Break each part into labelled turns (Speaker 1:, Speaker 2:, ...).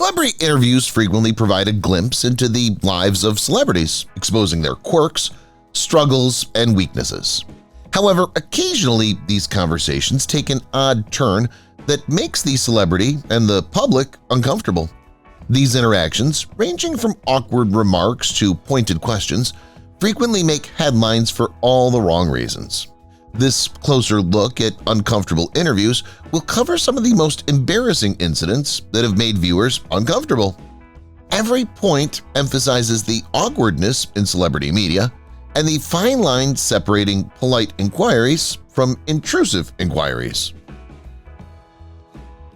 Speaker 1: Celebrity interviews frequently provide a glimpse into the lives of celebrities, exposing their quirks, struggles, and weaknesses. However, occasionally these conversations take an odd turn that makes the celebrity and the public uncomfortable. These interactions, ranging from awkward remarks to pointed questions, frequently make headlines for all the wrong reasons. This closer look at uncomfortable interviews will cover some of the most embarrassing incidents that have made viewers uncomfortable. Every point emphasizes the awkwardness in celebrity media and the fine line separating polite inquiries from intrusive inquiries.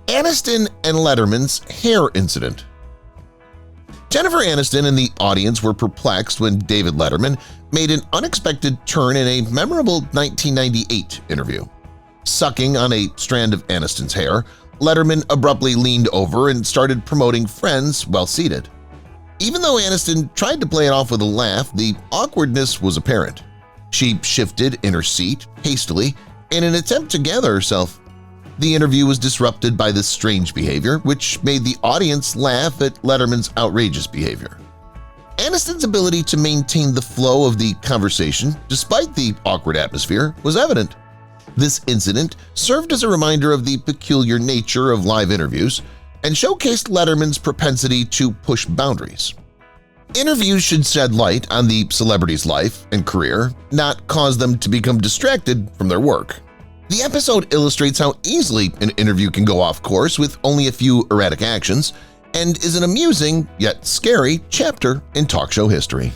Speaker 1: Aniston and Letterman's hair incident. Jennifer Aniston and the audience were perplexed when David Letterman made an unexpected turn in a memorable 1998 interview. Sucking on a strand of Aniston's hair, Letterman abruptly leaned over and started promoting Friends while seated. Even though Aniston tried to play it off with a laugh, the awkwardness was apparent. She shifted in her seat hastily in an attempt to gather herself. The interview was disrupted by this strange behavior, which made the audience laugh at Letterman's outrageous behavior. Aniston's ability to maintain the flow of the conversation despite the awkward atmosphere was evident. This incident served as a reminder of the peculiar nature of live interviews and showcased Letterman's propensity to push boundaries. Interviews should shed light on the celebrity's life and career, not cause them to become distracted from their work. The episode illustrates how easily an interview can go off course with only a few erratic actions and is an amusing yet scary chapter in talk show history.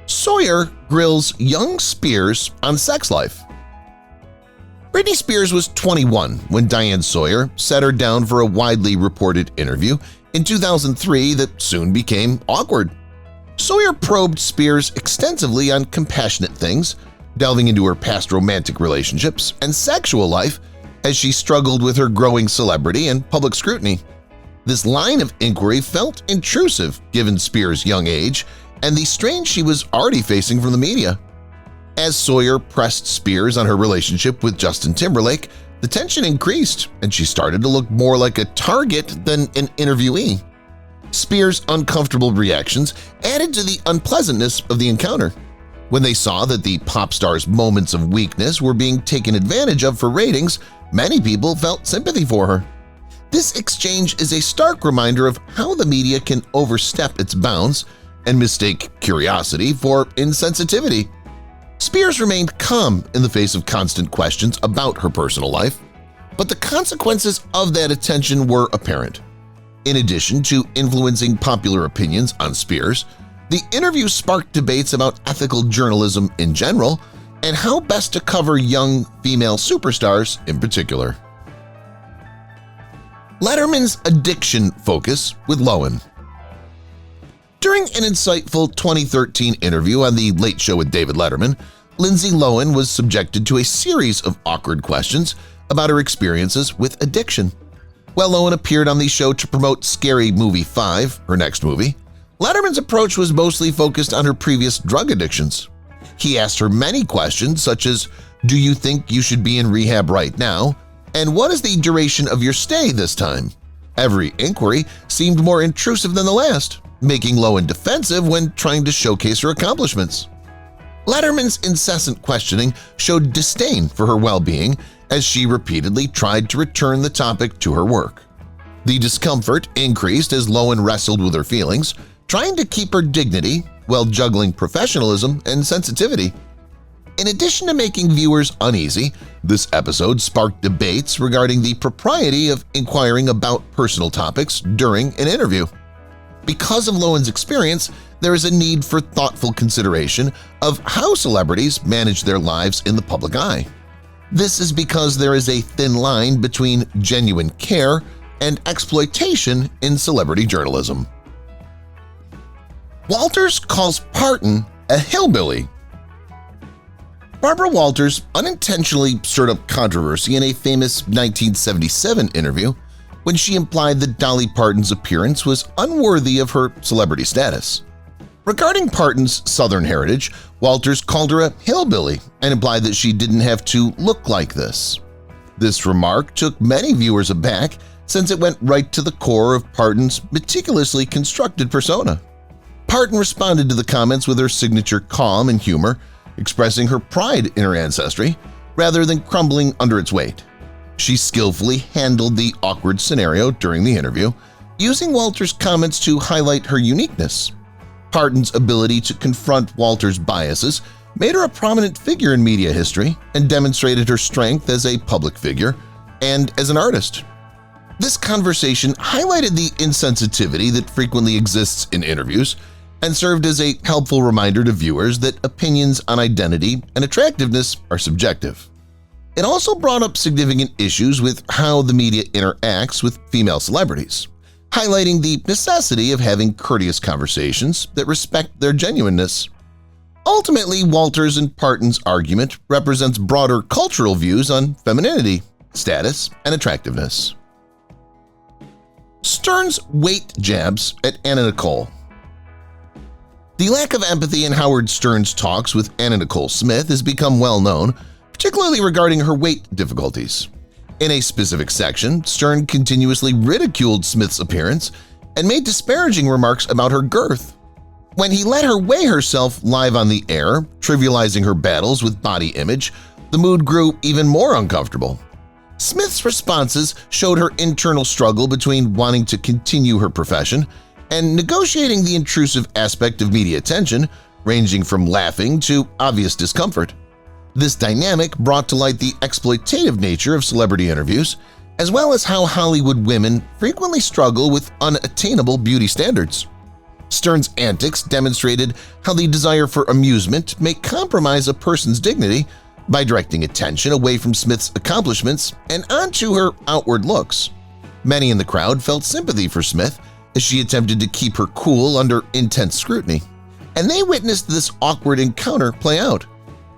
Speaker 1: Sawyer grills young Spears on sex life. Britney Spears was 21 when Diane Sawyer sat her down for a widely reported interview in 2003 that soon became awkward. Sawyer probed Spears extensively on compassionate things, delving into her past romantic relationships and sexual life as she struggled with her growing celebrity and public scrutiny. This line of inquiry felt intrusive given Spears' young age and the strain she was already facing from the media. As Sawyer pressed Spears on her relationship with Justin Timberlake, the tension increased and she started to look more like a target than an interviewee. Spears' uncomfortable reactions added to the unpleasantness of the encounter. When they saw that the pop star's moments of weakness were being taken advantage of for ratings, many people felt sympathy for her. This exchange is a stark reminder of how the media can overstep its bounds and mistake curiosity for insensitivity. Spears remained calm in the face of constant questions about her personal life, but the consequences of that attention were apparent. In addition to influencing popular opinions on Spears, the interview sparked debates about ethical journalism in general and how best to cover young female superstars in particular. Letterman's addiction focus with Lohan. During an insightful 2013 interview on The Late Show with David Letterman, Lindsay Lohan was subjected to a series of awkward questions about her experiences with addiction. While Lohan appeared on the show to promote Scary Movie 5, her next movie, Letterman's approach was mostly focused on her previous drug addictions. He asked her many questions such as, "Do you think you should be in rehab right now?" and "What is the duration of your stay this time?" Every inquiry seemed more intrusive than the last, making Lohan defensive when trying to showcase her accomplishments. Letterman's incessant questioning showed disdain for her well-being as she repeatedly tried to return the topic to her work. The discomfort increased as Lohan wrestled with her feelings, trying to keep her dignity while juggling professionalism and sensitivity. In addition to making viewers uneasy, this episode sparked debates regarding the propriety of inquiring about personal topics during an interview. Because of Lohan's experience, there is a need for thoughtful consideration of how celebrities manage their lives in the public eye. This is because there is a thin line between genuine care and exploitation in celebrity journalism. Walters calls Parton a hillbilly. Barbara Walters unintentionally stirred up controversy in a famous 1977 interview when she implied that Dolly Parton's appearance was unworthy of her celebrity status. Regarding Parton's Southern heritage, Walters called her a hillbilly and implied that she didn't have to look like this. This remark took many viewers aback since it went right to the core of Parton's meticulously constructed persona. Parton responded to the comments with her signature calm and humor, expressing her pride in her ancestry rather than crumbling under its weight. She skillfully handled the awkward scenario during the interview, using Walter's comments to highlight her uniqueness. Parton's ability to confront Walter's biases made her a prominent figure in media history and demonstrated her strength as a public figure and as an artist. This conversation highlighted the insensitivity that frequently exists in interviews and served as a helpful reminder to viewers that opinions on identity and attractiveness are subjective. It also brought up significant issues with how the media interacts with female celebrities, highlighting the necessity of having courteous conversations that respect their genuineness. Ultimately, Walter's and Parton's argument represents broader cultural views on femininity, status, and attractiveness. Stern's weight jabs at Anna Nicole. The lack of empathy in Howard Stern's talks with Anna Nicole Smith has become well known, particularly regarding her weight difficulties. In a specific section, Stern continuously ridiculed Smith's appearance and made disparaging remarks about her girth. When he let her weigh herself live on the air, trivializing her battles with body image, the mood grew even more uncomfortable. Smith's responses showed her internal struggle between wanting to continue her profession and negotiating the intrusive aspect of media attention, ranging from laughing to obvious discomfort. This dynamic brought to light the exploitative nature of celebrity interviews, as well as how Hollywood women frequently struggle with unattainable beauty standards. Stern's antics demonstrated how the desire for amusement may compromise a person's dignity by directing attention away from Smith's accomplishments and onto her outward looks. Many in the crowd felt sympathy for Smith as she attempted to keep her cool under intense scrutiny, and they witnessed this awkward encounter play out.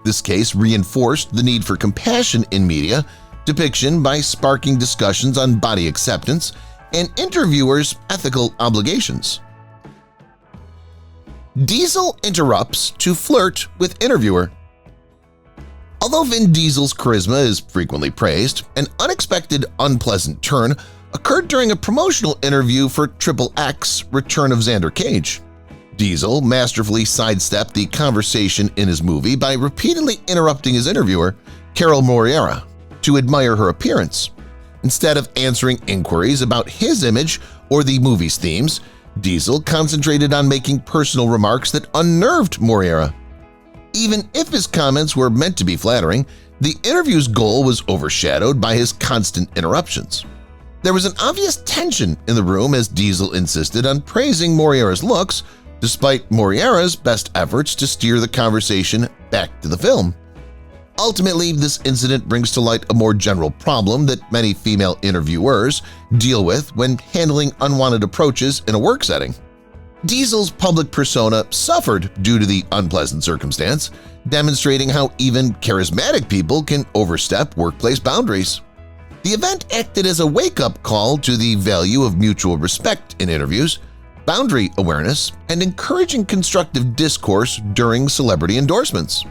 Speaker 1: This case reinforced the need for compassion in media depiction by sparking discussions on body acceptance and interviewers' ethical obligations. Diesel interrupts to flirt with interviewer. Although Vin Diesel's charisma is frequently praised, an unexpected unpleasant turn occurred during a promotional interview for XXX Return of Xander Cage. Diesel masterfully sidestepped the conversation in his movie by repeatedly interrupting his interviewer, Carol Moreira, to admire her appearance. Instead of answering inquiries about his image or the movie's themes, Diesel concentrated on making personal remarks that unnerved Moreira. Even if his comments were meant to be flattering, the interview's goal was overshadowed by his constant interruptions. There was an obvious tension in the room as Diesel insisted on praising Moreira's looks, despite Moreira's best efforts to steer the conversation back to the film. Ultimately, this incident brings to light a more general problem that many female interviewers deal with when handling unwanted approaches in a work setting. Diesel's public persona suffered due to the unpleasant circumstance, demonstrating how even charismatic people can overstep workplace boundaries. The event acted as a wake-up call to the value of mutual respect in interviews, boundary awareness, and encouraging constructive discourse during celebrity endorsements.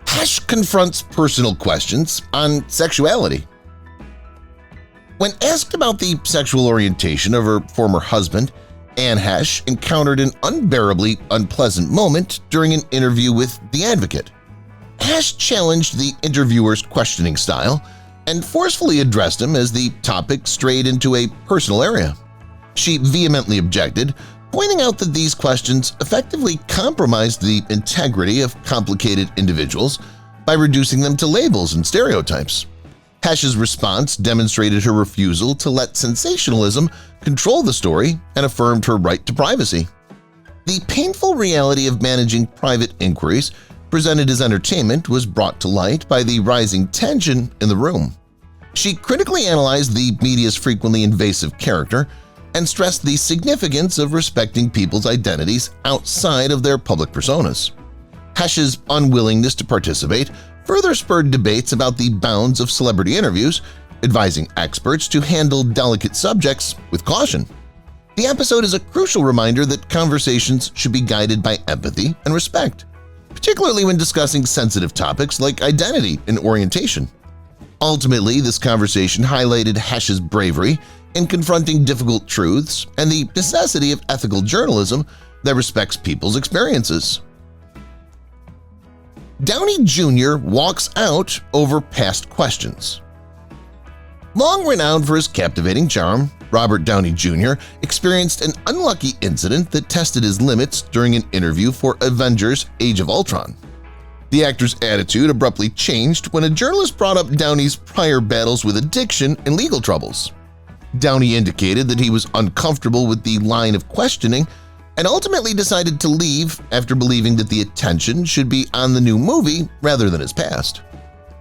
Speaker 1: Hesh confronts personal questions on sexuality. When asked about the sexual orientation of her former husband, Anne Hesh encountered an unbearably unpleasant moment during an interview with The Advocate. Hesh challenged the interviewer's questioning style and forcefully addressed him as the topic strayed into a personal area. She vehemently objected, pointing out that these questions effectively compromised the integrity of complicated individuals by reducing them to labels and stereotypes. Hesh's response demonstrated her refusal to let sensationalism control the story and affirmed her right to privacy. The painful reality of managing private inquiries presented as entertainment was brought to light by the rising tension in the room. She critically analyzed the media's frequently invasive character and stressed the significance of respecting people's identities outside of their public personas. Hesh's unwillingness to participate further spurred debates about the bounds of celebrity interviews, advising experts to handle delicate subjects with caution. The episode is a crucial reminder that conversations should be guided by empathy and respect, particularly when discussing sensitive topics like identity and orientation. Ultimately, this conversation highlighted Hesch's bravery in confronting difficult truths and the necessity of ethical journalism that respects people's experiences. Downey Jr. walks out over past questions. Long renowned for his captivating charm, Robert Downey Jr. experienced an unlucky incident that tested his limits during an interview for Avengers: Age of Ultron. The actor's attitude abruptly changed when a journalist brought up Downey's prior battles with addiction and legal troubles. Downey indicated that he was uncomfortable with the line of questioning and ultimately decided to leave after believing that the attention should be on the new movie rather than his past.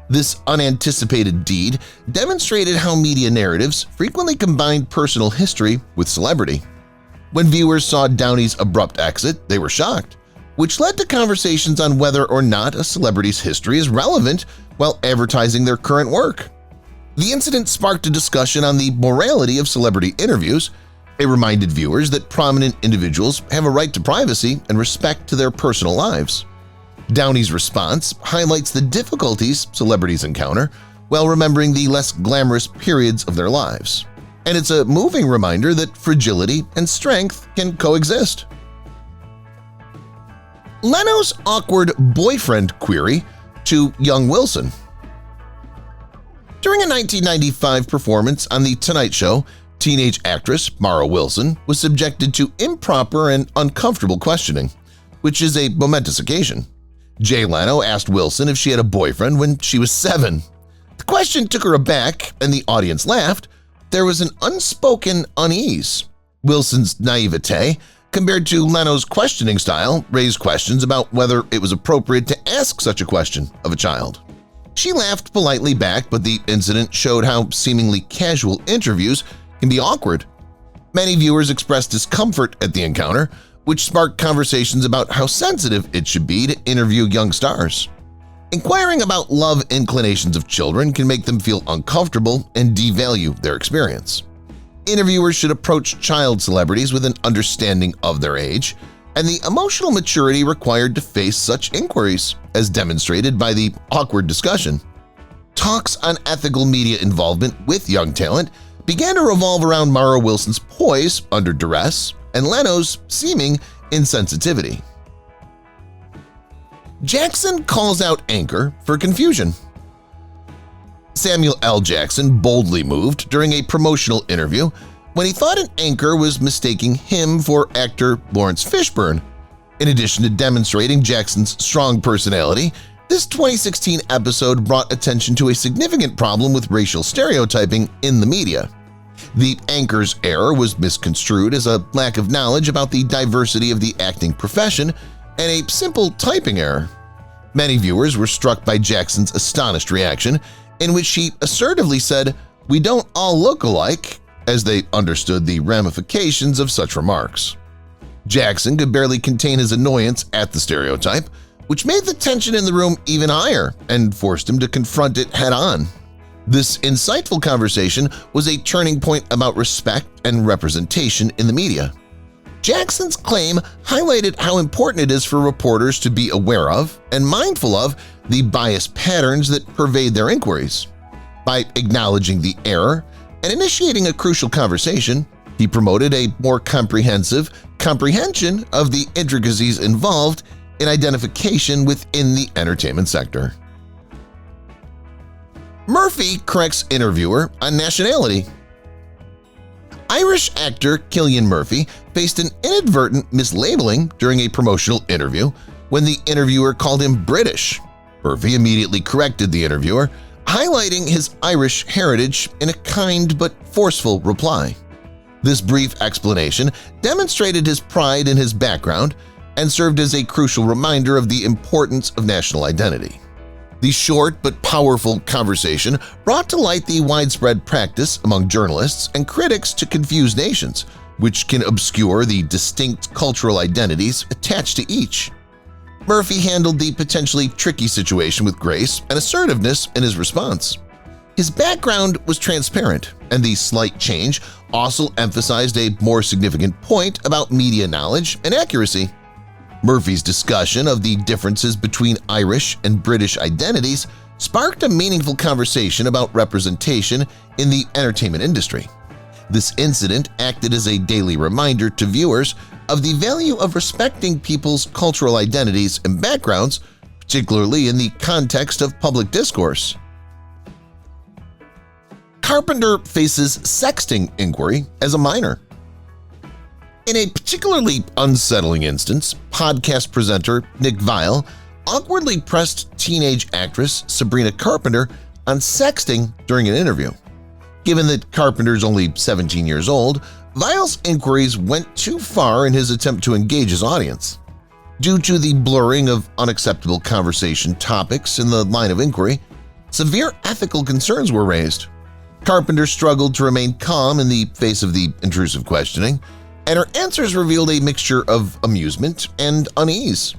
Speaker 1: This unanticipated deed demonstrated how media narratives frequently combine personal history with celebrity. When viewers saw Downey's abrupt exit, they were shocked, which led to conversations on whether or not a celebrity's history is relevant while advertising their current work. The incident sparked a discussion on the morality of celebrity interviews. It reminded viewers that prominent individuals have a right to privacy and respect to their personal lives. Downey's response highlights the difficulties celebrities encounter while remembering the less glamorous periods of their lives. And it's a moving reminder that fragility and strength can coexist. Lenos' awkward boyfriend query to young Wilson. During a 1995 performance on The Tonight Show, teenage actress Mara Wilson was subjected to improper and uncomfortable questioning, which is a momentous occasion. Jay Leno asked Wilson if she had a boyfriend when she was 7. The question took her aback and the audience laughed. There was an unspoken unease. Wilson's naivete, compared to Leno's questioning style, raised questions about whether it was appropriate to ask such a question of a child. She laughed politely back, but the incident showed how seemingly casual interviews can be awkward. Many viewers expressed discomfort at the encounter, which sparked conversations about how sensitive it should be to interview young stars. Inquiring about love inclinations of children can make them feel uncomfortable and devalue their experience. Interviewers should approach child celebrities with an understanding of their age and the emotional maturity required to face such inquiries, as demonstrated by the awkward discussion. Talks on ethical media involvement with young talent began to revolve around Mara Wilson's poise under duress and Leno's seeming insensitivity. Jackson calls out anchor for confusion. Samuel L. Jackson boldly moved during a promotional interview when he thought an anchor was mistaking him for actor Lawrence Fishburne. In addition to demonstrating Jackson's strong personality, this 2016 episode brought attention to a significant problem with racial stereotyping in the media. The anchor's error was misconstrued as a lack of knowledge about the diversity of the acting profession and a simple typing error. Many viewers were struck by Jackson's astonished reaction, in which he assertively said, "We don't all look alike," as they understood the ramifications of such remarks. Jackson could barely contain his annoyance at the stereotype, which made the tension in the room even higher and forced him to confront it head-on. This insightful conversation was a turning point about respect and representation in the media. Jackson's claim highlighted how important it is for reporters to be aware of and mindful of the biased patterns that pervade their inquiries. By acknowledging the error and initiating a crucial conversation, he promoted a more comprehensive comprehension of the intricacies involved in identification within the entertainment sector. Murphy corrects interviewer on nationality. Irish actor Cillian Murphy faced an inadvertent mislabeling during a promotional interview when the interviewer called him British. Murphy immediately corrected the interviewer, highlighting his Irish heritage in a kind but forceful reply. This brief explanation demonstrated his pride in his background and served as a crucial reminder of the importance of national identity. The short but powerful conversation brought to light the widespread practice among journalists and critics to confuse nations, which can obscure the distinct cultural identities attached to each. Murphy handled the potentially tricky situation with grace and assertiveness in his response. His background was transparent, and the slight change also emphasized a more significant point about media knowledge and accuracy. Murphy's discussion of the differences between Irish and British identities sparked a meaningful conversation about representation in the entertainment industry. This incident acted as a daily reminder to viewers of the value of respecting people's cultural identities and backgrounds, particularly in the context of public discourse. Carpenter faces sexting inquiry as a minor. In a particularly unsettling instance, podcast presenter Nick Viall awkwardly pressed teenage actress Sabrina Carpenter on sexting during an interview. Given that Carpenter's only 17 years old, Viall's inquiries went too far in his attempt to engage his audience. Due to the blurring of unacceptable conversation topics in the line of inquiry, severe ethical concerns were raised. Carpenter struggled to remain calm in the face of the intrusive questioning, and her answers revealed a mixture of amusement and unease.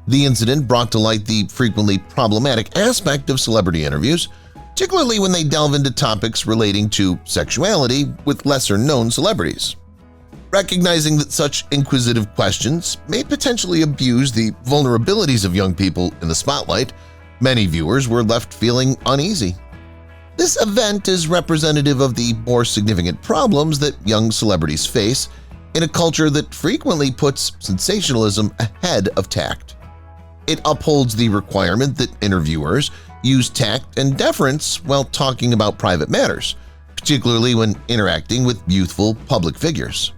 Speaker 1: The incident brought to light the frequently problematic aspect of celebrity interviews, particularly when they delve into topics relating to sexuality with lesser-known celebrities. Recognizing that such inquisitive questions may potentially abuse the vulnerabilities of young people in the spotlight, many viewers were left feeling uneasy. This event is representative of the more significant problems that young celebrities face in a culture that frequently puts sensationalism ahead of tact. It upholds the requirement that interviewers use tact and deference while talking about private matters, particularly when interacting with youthful public figures.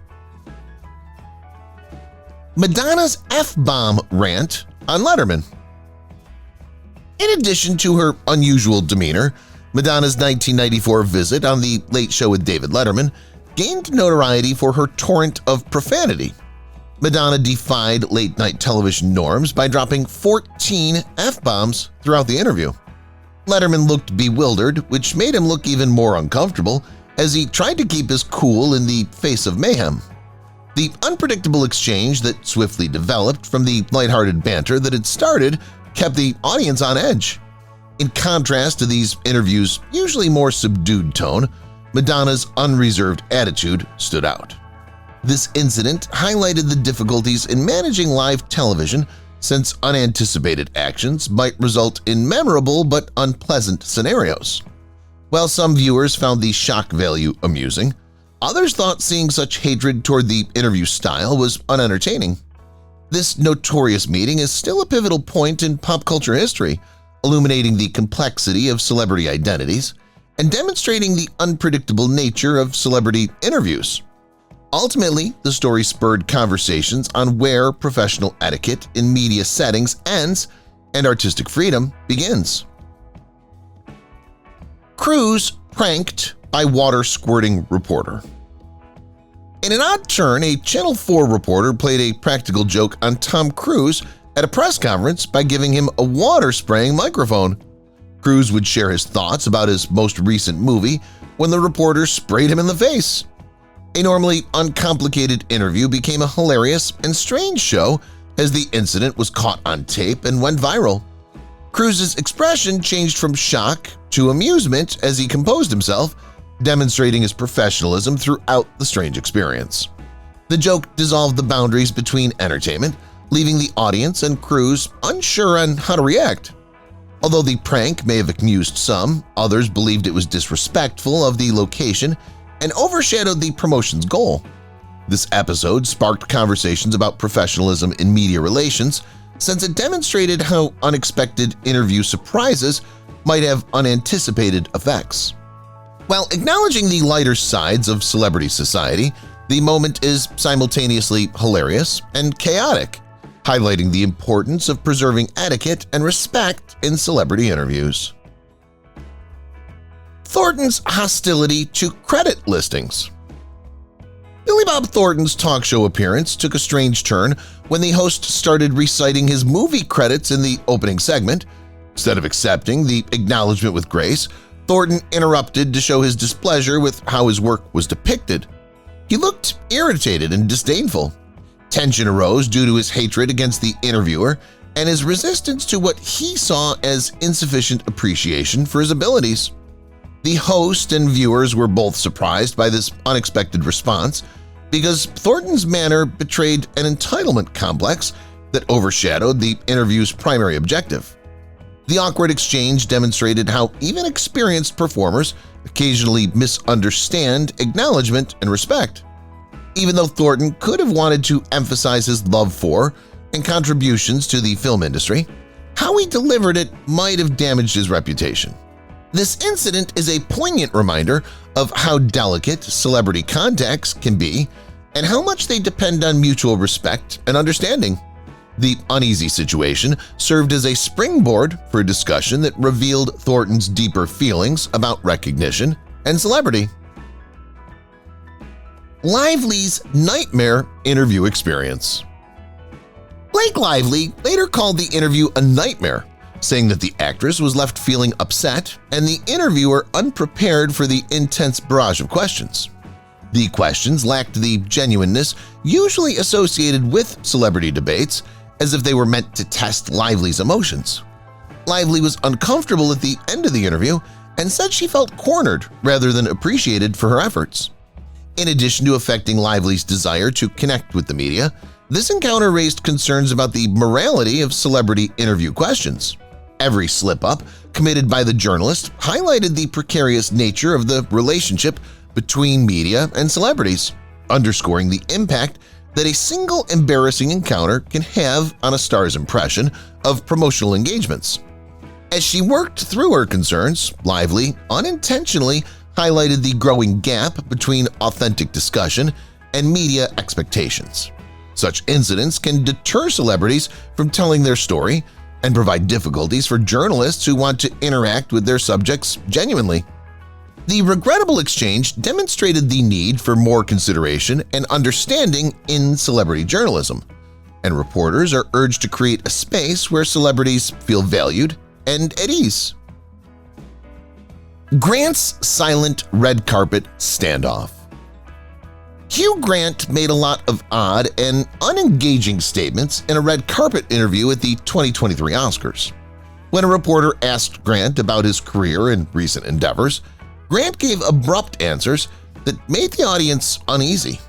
Speaker 1: Madonna's F-bomb rant on Letterman. In addition to her unusual demeanor, Madonna's 1994 visit on The Late Show with David Letterman gained notoriety for her torrent of profanity. Madonna defied late-night television norms by dropping 14 F-bombs throughout the interview. Letterman looked bewildered, which made him look even more uncomfortable as he tried to keep his cool in the face of mayhem. The unpredictable exchange that swiftly developed from the lighthearted banter that had started kept the audience on edge. In contrast to these interviews' usually more subdued tone, Madonna's unreserved attitude stood out. This incident highlighted the difficulties in managing live television since unanticipated actions might result in memorable but unpleasant scenarios. While some viewers found the shock value amusing, others thought seeing such hatred toward the interview style was unentertaining. This notorious meeting is still a pivotal point in pop culture history, illuminating the complexity of celebrity identities and demonstrating the unpredictable nature of celebrity interviews. Ultimately, the story spurred conversations on where professional etiquette in media settings ends and artistic freedom begins. Cruise pranked by water-squirting reporter. In an odd turn, a Channel 4 reporter played a practical joke on Tom Cruise at a press conference by giving him a water-spraying microphone. Cruise would share his thoughts about his most recent movie when the reporter sprayed him in the face. A normally uncomplicated interview became a hilarious and strange show as the incident was caught on tape and went viral. Cruise's expression changed from shock to amusement as he composed himself, demonstrating his professionalism throughout the strange experience. The joke dissolved the boundaries between entertainment, leaving the audience and Cruise unsure on how to react. Although the prank may have amused some, others believed it was disrespectful of the location and overshadowed the promotion's goal. This episode sparked conversations about professionalism in media relations since it demonstrated how unexpected interview surprises might have unanticipated effects. While acknowledging the lighter sides of celebrity society, the moment is simultaneously hilarious and chaotic, highlighting the importance of preserving etiquette and respect in celebrity interviews. Thornton's hostility to credit listings. Billy Bob Thornton's talk show appearance took a strange turn when the host started reciting his movie credits in the opening segment. Instead of accepting the acknowledgement with grace, Thornton interrupted to show his displeasure with how his work was depicted. He looked irritated and disdainful. Tension arose due to his hatred against the interviewer and his resistance to what he saw as insufficient appreciation for his abilities. The host and viewers were both surprised by this unexpected response because Thornton's manner betrayed an entitlement complex that overshadowed the interview's primary objective. The awkward exchange demonstrated how even experienced performers occasionally misunderstand acknowledgement and respect. Even though Thornton could have wanted to emphasize his love for and contributions to the film industry, how he delivered it might have damaged his reputation. This incident is a poignant reminder of how delicate celebrity contacts can be and how much they depend on mutual respect and understanding. The uneasy situation served as a springboard for a discussion that revealed Thornton's deeper feelings about recognition and celebrity. Lively's nightmare interview experience. Blake Lively later called the interview a nightmare, saying that the actress was left feeling upset and the interviewer unprepared for the intense barrage of questions. The questions lacked the genuineness usually associated with celebrity debates, as if they were meant to test Lively's emotions. Lively was uncomfortable at the end of the interview and said she felt cornered rather than appreciated for her efforts. In addition to affecting Lively's desire to connect with the media, this encounter raised concerns about the morality of celebrity interview questions. Every slip-up committed by the journalist highlighted the precarious nature of the relationship between media and celebrities, underscoring the impact that a single embarrassing encounter can have on a star's impression of promotional engagements. As she worked through her concerns, Lively unintentionally highlighted the growing gap between authentic discussion and media expectations. Such incidents can deter celebrities from telling their story and provide difficulties for journalists who want to interact with their subjects genuinely. The regrettable exchange demonstrated the need for more consideration and understanding in celebrity journalism, and reporters are urged to create a space where celebrities feel valued and at ease. Grant's silent red carpet standoff. Hugh Grant made a lot of odd and unengaging statements in a red carpet interview at the 2023 Oscars. When a reporter asked Grant about his career and recent endeavors, Grant gave abrupt answers that made the audience uneasy.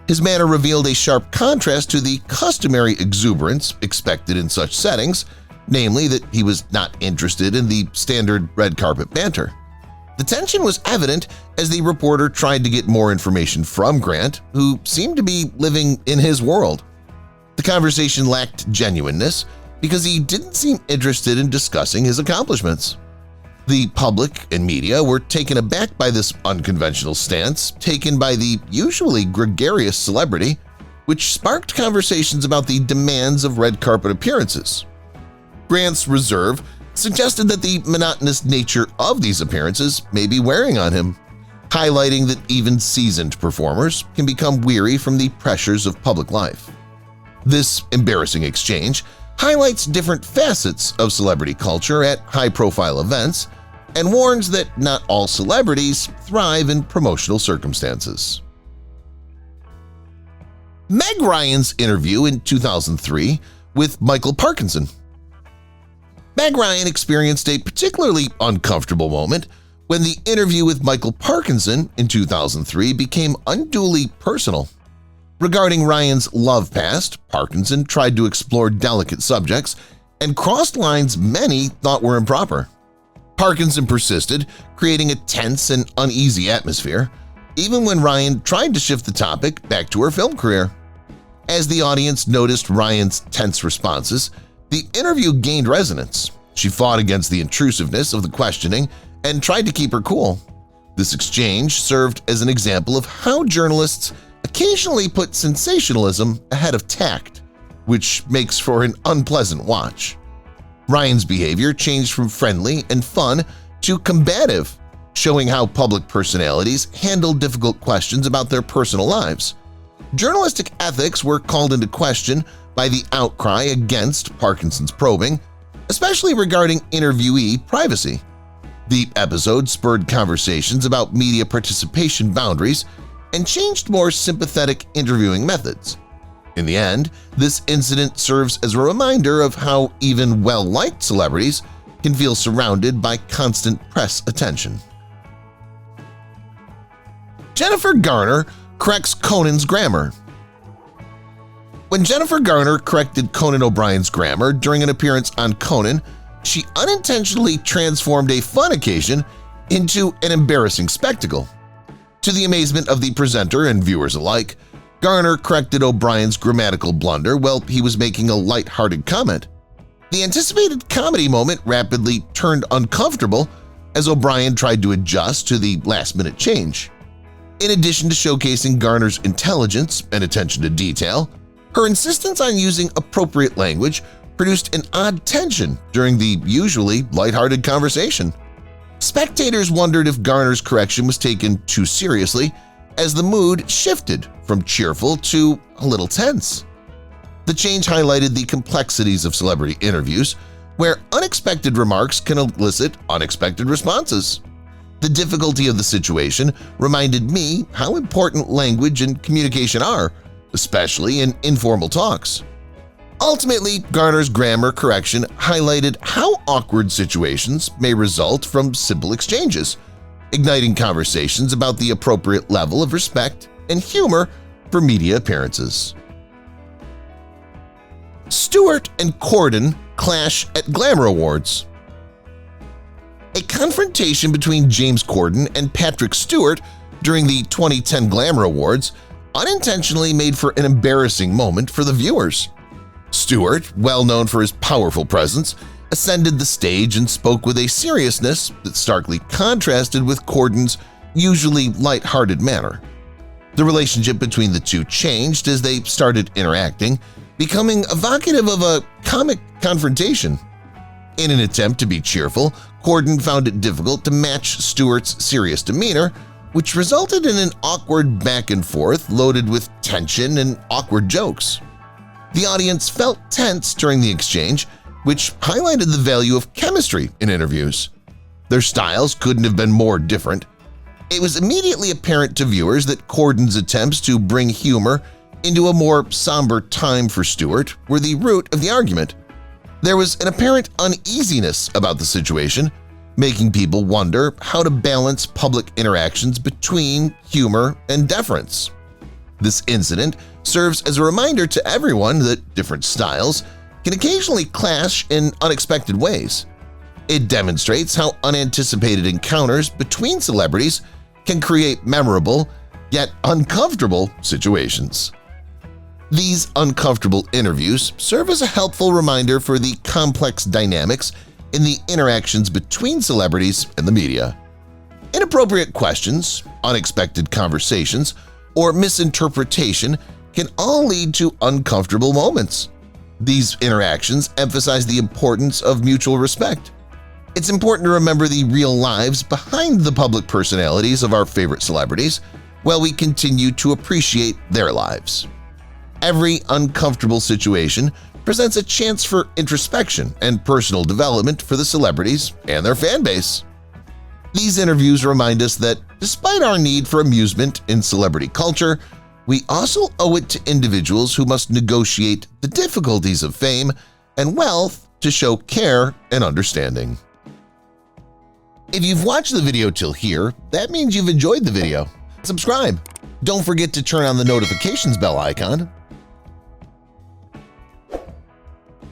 Speaker 1: His manner revealed a sharp contrast to the customary exuberance expected in such settings, namely that he was not interested in the standard red carpet banter. The tension was evident as the reporter tried to get more information from Grant, who seemed to be living in his world. The conversation lacked genuineness because he didn't seem interested in discussing his accomplishments. The public and media were taken aback by this unconventional stance taken by the usually gregarious celebrity, which sparked conversations about the demands of red carpet appearances. Grant's reserve suggested that the monotonous nature of these appearances may be wearing on him, highlighting that even seasoned performers can become weary from the pressures of public life. This embarrassing exchange highlights different facets of celebrity culture at high-profile events and warns that not all celebrities thrive in promotional circumstances. Meg Ryan's interview in 2003 with Michael Parkinson. Meg Ryan experienced a particularly uncomfortable moment when the interview with Michael Parkinson in 2003 became unduly personal. Regarding Ryan's love past, Parkinson tried to explore delicate subjects and crossed lines many thought were improper. Parkinson persisted, creating a tense and uneasy atmosphere, even when Ryan tried to shift the topic back to her film career. As the audience noticed Ryan's tense responses, the interview gained resonance. She fought against the intrusiveness of the questioning and tried to keep her cool. This exchange served as an example of how journalists occasionally put sensationalism ahead of tact, which makes for an unpleasant watch. Ryan's behavior changed from friendly and fun to combative, showing how public personalities handle difficult questions about their personal lives. Journalistic ethics were called into question by the outcry against Parkinson's probing, especially regarding interviewee privacy. The episode spurred conversations about media participation boundaries and changed more sympathetic interviewing methods. In the end, this incident serves as a reminder of how even well-liked celebrities can feel surrounded by constant press attention. Jennifer Garner corrects Conan's grammar. When Jennifer Garner corrected Conan O'Brien's grammar during an appearance on Conan, she unintentionally transformed a fun occasion into an embarrassing spectacle. To the amazement of the presenter and viewers alike, Garner corrected O'Brien's grammatical blunder while he was making a light-hearted comment. The anticipated comedy moment rapidly turned uncomfortable as O'Brien tried to adjust to the last-minute change. In addition to showcasing Garner's intelligence and attention to detail, her insistence on using appropriate language produced an odd tension during the usually lighthearted conversation. Spectators wondered if Garner's correction was taken too seriously as the mood shifted from cheerful to a little tense. The change highlighted the complexities of celebrity interviews, where unexpected remarks can elicit unexpected responses. The difficulty of the situation reminded me how important language and communication are, especially in informal talks. Ultimately, Garner's grammar correction highlighted how awkward situations may result from simple exchanges, igniting conversations about the appropriate level of respect and humor for media appearances. Stuart and Cordon clash at Glamour Awards. A confrontation between James Corden and Patrick Stewart during the 2010 Glamour Awards unintentionally made for an embarrassing moment for the viewers. Stuart, well known for his powerful presence, ascended the stage and spoke with a seriousness that starkly contrasted with Cordon's usually light-hearted manner. The relationship between the two changed as they started interacting, becoming evocative of a comic confrontation. In an attempt to be cheerful, Cordon found it difficult to match Stewart's serious demeanor, which resulted in an awkward back-and-forth loaded with tension and awkward jokes. The audience felt tense during the exchange, which highlighted the value of chemistry in interviews. Their styles couldn't have been more different. It was immediately apparent to viewers that Cordon's attempts to bring humor into a more somber time for Stewart were the root of the argument. There was an apparent uneasiness about the situation, making people wonder how to balance public interactions between humor and deference. This incident serves as a reminder to everyone that different styles can occasionally clash in unexpected ways. It demonstrates how unanticipated encounters between celebrities can create memorable yet uncomfortable situations. These uncomfortable interviews serve as a helpful reminder for the complex dynamics in the interactions between celebrities and the media. Inappropriate questions, unexpected conversations, or misinterpretation can all lead to uncomfortable moments. These interactions emphasize the importance of mutual respect. It's important to remember the real lives behind the public personalities of our favorite celebrities while we continue to appreciate their lives. Every uncomfortable situation presents a chance for introspection and personal development for the celebrities and their fan base. These interviews remind us that despite our need for amusement in celebrity culture, we also owe it to individuals who must negotiate the difficulties of fame and wealth to show care and understanding. If you've watched the video till here, that means you've enjoyed the video. Subscribe. Don't forget to turn on the notifications bell icon